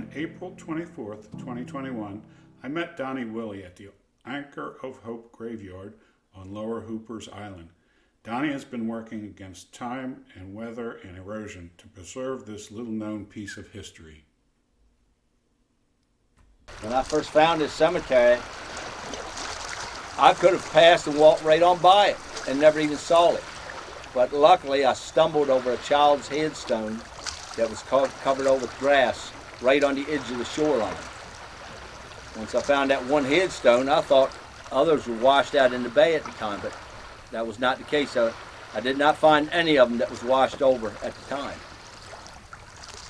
On April 24th, 2021, I met Donnie Willey at the Anchor of Hope graveyard on Lower Hoopers Island. Donnie has been working against time and weather and erosion to preserve this little-known piece of history. When I first found this cemetery, I could have passed and walked right on by it and never even saw it. But luckily, I stumbled over a child's headstone that was covered over with grass right on the edge of the shoreline. Once I found that one headstone, I thought others were washed out in the bay at the time, but that was not the case. I did not find any of them that was washed over at the time.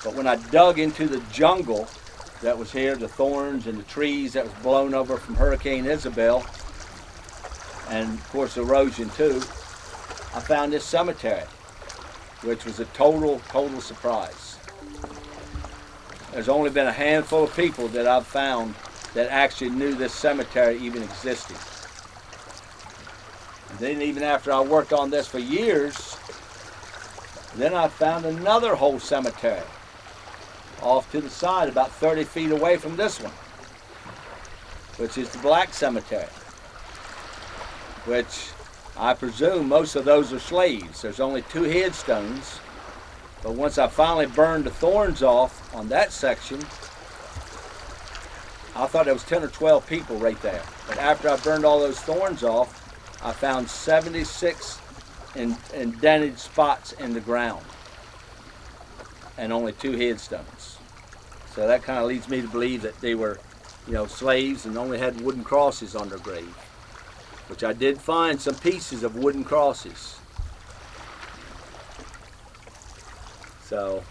But when I dug into the jungle that was here, the thorns and the trees that was blown over from Hurricane Isabel, and of course erosion too, I found this cemetery, which was a total surprise. There's only been a handful of people that I've found that actually knew this cemetery even existed. And then even after I worked on this for years, then I found another whole cemetery off to the side, about 30 feet away from this one, which is the Black Cemetery, which I presume most of those are slaves. There's only 2 headstones, but once I finally burned the thorns off on that section, I thought there was 10 or 12 people right there. But after I burned all those thorns off, I found 76 indented spots in the ground and only 2 headstones. So that kind of leads me to believe that they were, slaves and only had wooden crosses on their grave, which I did find some pieces of wooden crosses. So,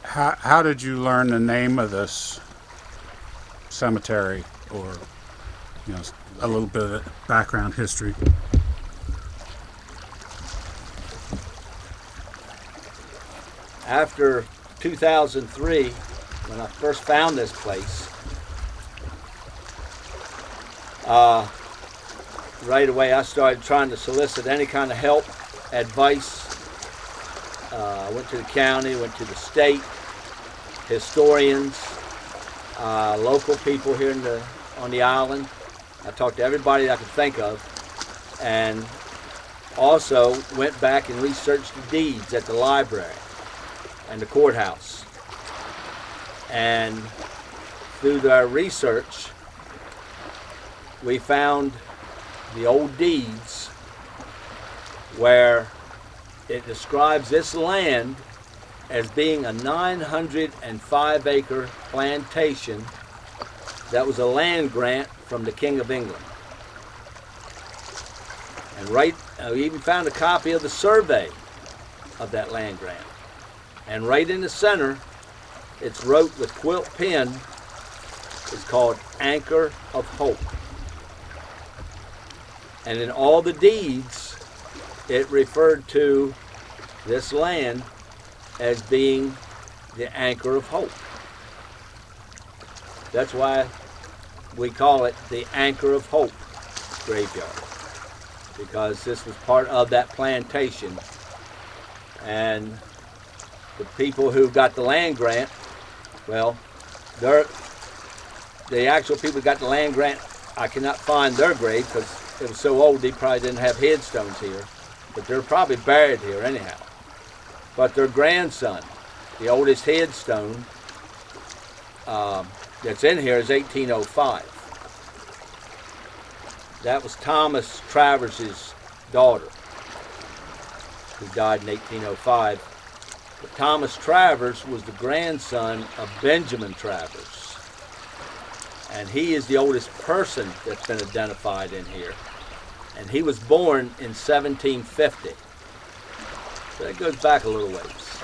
How did you learn the name of this cemetery, or a little bit of background history? After 2003, when I first found this place, right away I started trying to solicit any kind of help, advice. I went to the county, went to the state, historians, local people here on the island. I talked to everybody I could think of, and also went back and researched the deeds at the library and the courthouse. And through their research, we found the old deeds where it describes this land as being a 905-acre plantation that was a land grant from the King of England. And we even found a copy of the survey of that land grant. And right in the center, it's wrote with quilt pen. It's called Anchor of Hope. And in all the deeds, it referred to this land as being the Anchor of Hope. That's why we call it the Anchor of Hope graveyard, because this was part of that plantation. And the people who got the land grant, well, the actual people who got the land grant, I cannot find their grave because it was so old they probably didn't have headstones here, but they're probably buried here anyhow. But their grandson, the oldest headstone that's in here is 1805. That was Thomas Travers's daughter, who died in 1805. But Thomas Travers was the grandson of Benjamin Travers. And he is the oldest person that's been identified in here. And he was born in 1750. So that goes back a little ways.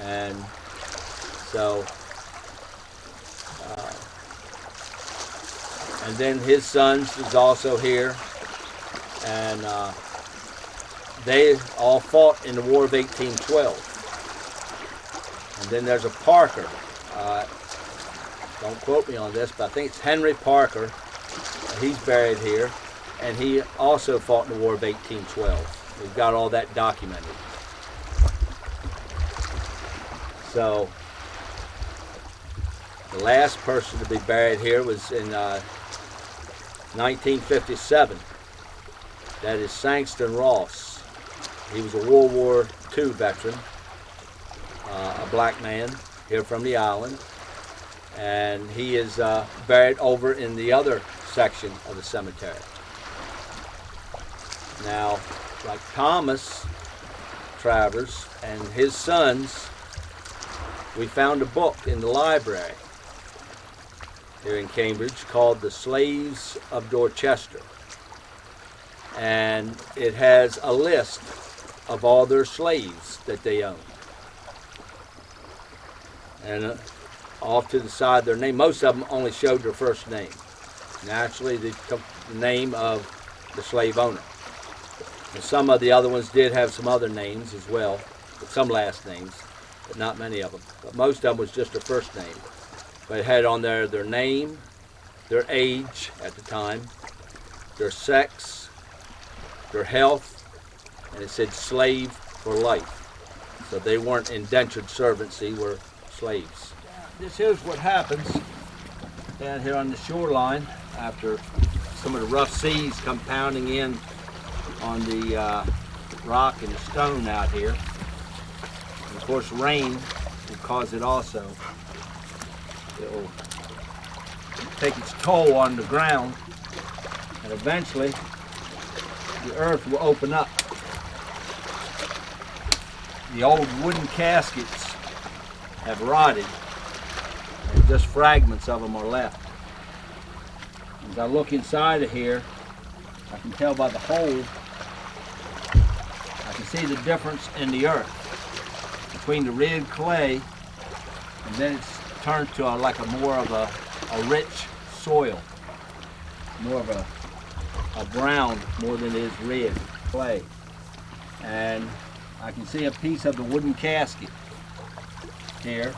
And so, and then his sons is also here. And they all fought in the War of 1812. And then there's a Parker. Don't quote me on this, but I think it's Henry Parker. He's buried here. And he also fought in the War of 1812. We've got all that documented. So The last person to be buried here was in 1957. That is Sangston Ross. He was a World War II veteran, a black man here from the island, and he is buried over in the other section of the cemetery. Now, like Thomas Travers and his sons, we found a book in the library here in Cambridge called The Slaves of Dorchester. And it has a list of all their slaves that they owned. And off to the side, their name, most of them only showed their first name. Naturally, they took the name of the slave owner. And some of the other ones did have some other names as well, some last names, but not many of them. But most of them was just their first name. But it had on there their name, their age at the time, their sex, their health, and it said slave for life. So they weren't indentured servants, they were slaves. This here's what happens down here on the shoreline after some of the rough seas come pounding in on the rock and the stone out here. And of course, rain will cause it also. It will take its toll on the ground, and eventually the earth will open up. The old wooden caskets have rotted, and just fragments of them are left. As I look inside of here, I can tell by the hole, I can see the difference in the earth between the red clay, and then it's turned to like a more of a rich soil, more of a brown more than it is red clay. And I can see a piece of the wooden casket here,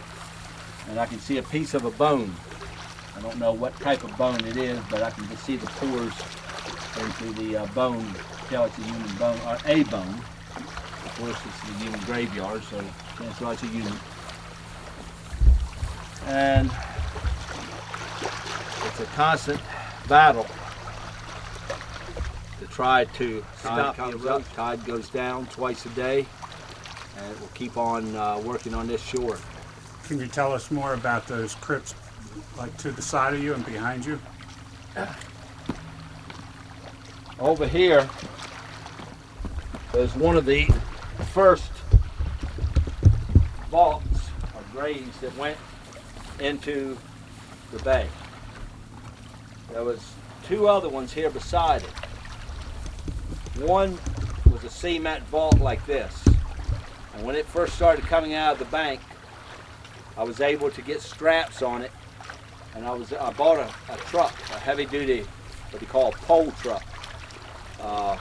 and I can see a piece of a bone. I don't know what type of bone it is, but I can just see the pores into the bone. Tell it's a human bone, or a bone. Of course, it's the human graveyard, so that's why it's a human. And it's a constant battle to try to stop the erosion. Tide goes down twice a day, and it will keep on working on this shore. Can you tell us more about those crypts, like to the side of you and behind you? Over here is one of the first vaults or graves that went into the bay. There was two other ones here beside it. One was a cement vault like this, and when it first started coming out of the bank, I was able to get straps on it, and I bought a truck, a heavy-duty, what they call a pole truck. For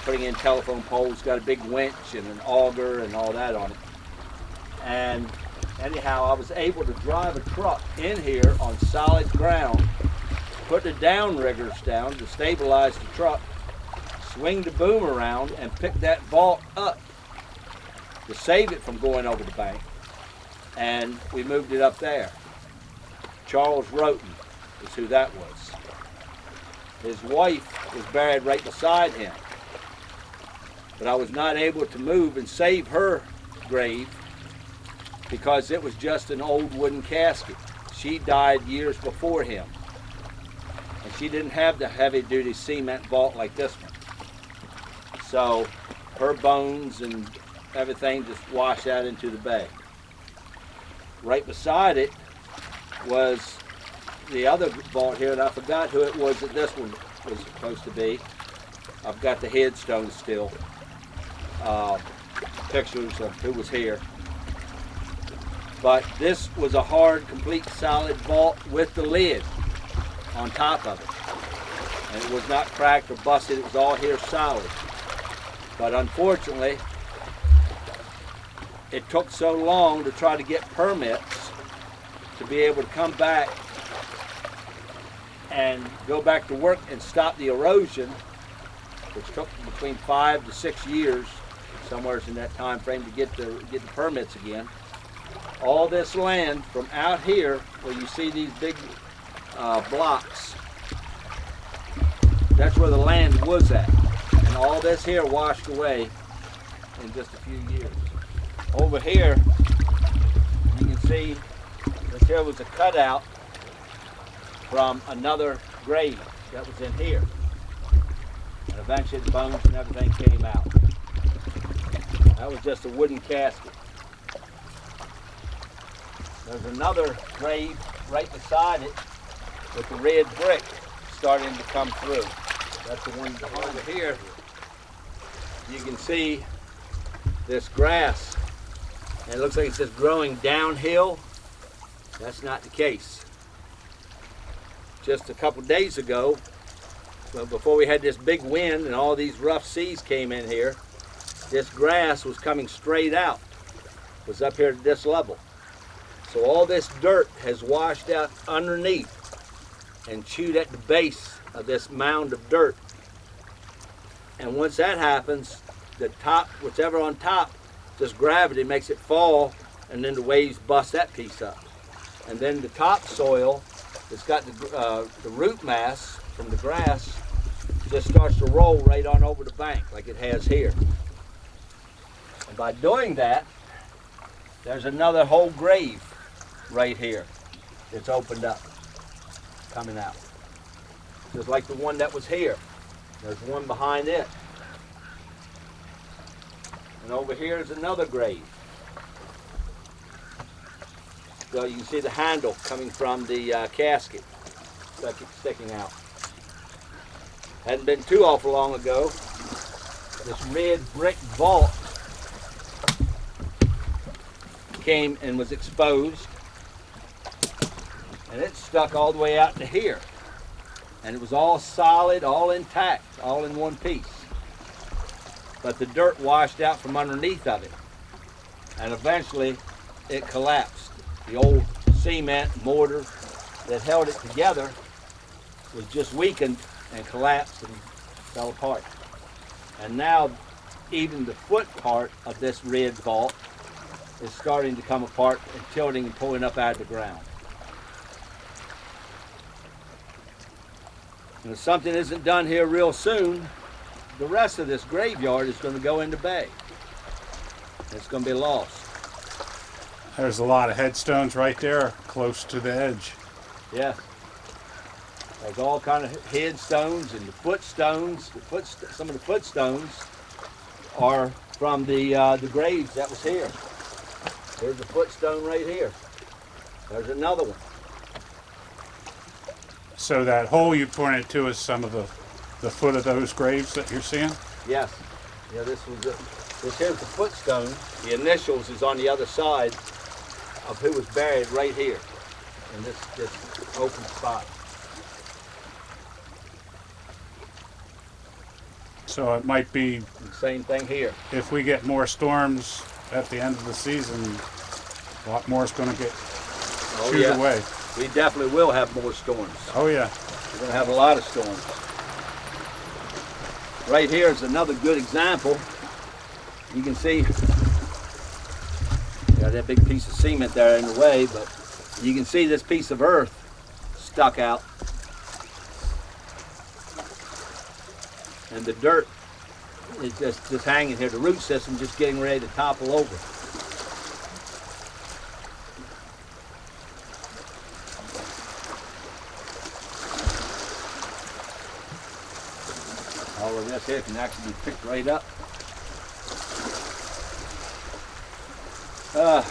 putting in telephone poles, got a big winch and an auger and all that on it. And anyhow, I was able to drive a truck in here on solid ground, put the downriggers down to stabilize the truck, swing the boom around, and pick that vault up to save it from going over the bank. And we moved it up there. Charles Roten is who that was. His wife was buried right beside him. But I was not able to move and save her grave because it was just an old wooden casket. She died years before him. And she didn't have the heavy-duty cement vault like this one. So her bones and everything just washed out into the bay. Right beside it was the other vault here, and I forgot who it was that this one was supposed to be. I've got the headstone still, pictures of who was here. But this was a hard, complete, solid vault with the lid on top of it. And it was not cracked or busted, it was all here solid. But unfortunately, it took so long to try to get permits to be able to come back and go back to work and stop the erosion, which took between 5 to 6 years, somewhere in that time frame, to get the permits again. all this land from out here, where you see these big blocks, that's where the land was at. And all this here washed away in just a few years. Over here, you can see this here was a cutout from another grave that was in here. And eventually the bones and everything came out. That was just a wooden casket. There's another grave right beside it with the red brick starting to come through. That's the one behind it. Here, you can see this grass, and it looks like it's just growing downhill. That's not the case. Just a couple days ago, well, before we had this big wind and all these rough seas came in here, this grass was coming straight out. It was up here at this level. So all this dirt has washed out underneath and chewed at the base of this mound of dirt. And once that happens, the top, whatever on top, just gravity makes it fall, and then the waves bust that piece up. And then the topsoil, it's got the root mass from the grass, just starts to roll right on over the bank like it has here. And by doing that, there's another whole grave right here that's opened up, coming out. Just like the one that was here. There's one behind it. And over here is another grave. So you can see the handle coming from the casket sticking out. Hadn't been too awful long ago, this red brick vault came and was exposed, and it stuck all the way out to here. And it was all solid, all intact, all in one piece. But the dirt washed out from underneath of it, and eventually it collapsed. The old cement mortar that held it together was just weakened and collapsed and fell apart. And now even the foot part of this red vault is starting to come apart and tilting and pulling up out of the ground. And if something isn't done here real soon, the rest of this graveyard is going to go into bay. It's going to be lost. There's a lot of headstones right there close to the edge. Yeah. There's all kind of headstones and the footstones. Some of the footstones are from the graves that was here. There's a footstone right here. There's another one. So that hole you pointed to is some of the foot of those graves that you're seeing? Yes. Yeah, this here's the footstone. The initials is on the other side of who was buried right here in this open spot. So it might be, And same thing here. if we get more storms at the end of the season, a lot more is going to get chewed away. We definitely will have more storms. Oh yeah. We're going to have a lot of storms. Right here is another good example. You can see, got that big piece of cement there in the way, but you can see this piece of earth stuck out. And the dirt is just hanging here. The root system just getting ready to topple over. All of this here can actually be picked right up. I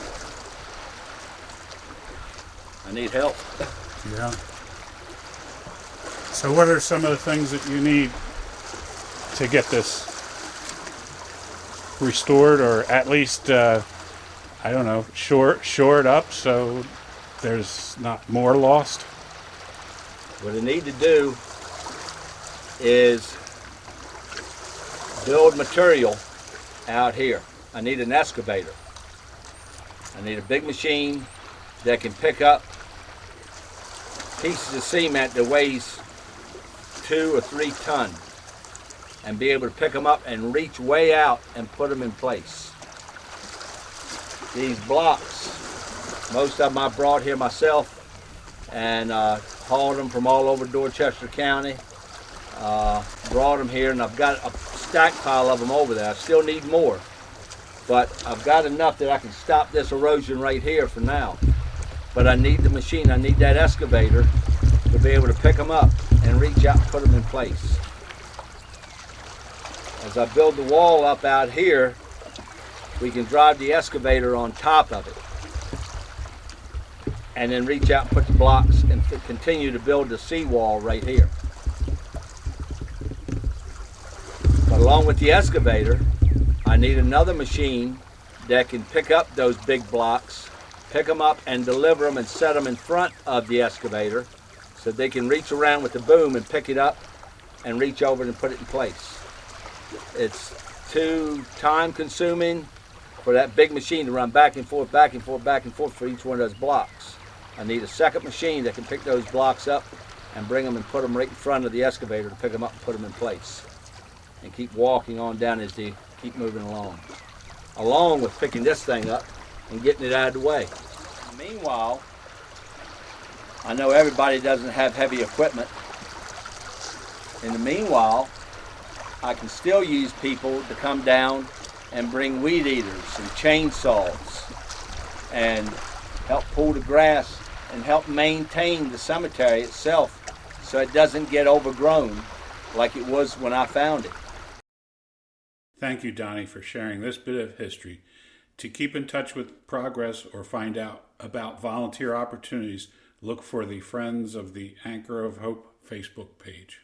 need help. Yeah. So what are some of the things that you need to get this restored, or at least, I don't know, shore it up so there's not more lost? What I need to do is build material out here. I need an excavator. I need a big machine that can pick up pieces of cement that weighs 2 or 3 tons and be able to pick them up and reach way out and put them in place. These blocks Most of them I brought here myself and hauled them from all over Dorchester County. Brought them here, and I've got a stack pile of them over there. I still need more, but I've got enough that I can stop this erosion right here for now. But I need the machine, I need that excavator to be able to pick them up and reach out and put them in place. As I build the wall up out here, we can drive the excavator on top of it and then reach out and put the blocks and continue to build the seawall right here. But along with the excavator, I need another machine that can pick up those big blocks, pick them up and deliver them and set them in front of the excavator so they can reach around with the boom and pick it up and reach over and put it in place. It's too time consuming for that big machine to run back and forth, back and forth, back and forth for each one of those blocks. I need a second machine that can pick those blocks up and bring them and put them right in front of the excavator to pick them up and put them in place. And keep walking on down as they keep moving along with picking this thing up and getting it out of the way. Meanwhile, I know everybody doesn't have heavy equipment. In the meanwhile, I can still use people to come down and bring weed eaters and chainsaws and help pull the grass and help maintain the cemetery itself so it doesn't get overgrown like it was when I found it. Thank you, Donnie, for sharing this bit of history. To keep in touch with progress or find out about volunteer opportunities, look for the Friends of the Anchor of Hope Facebook page.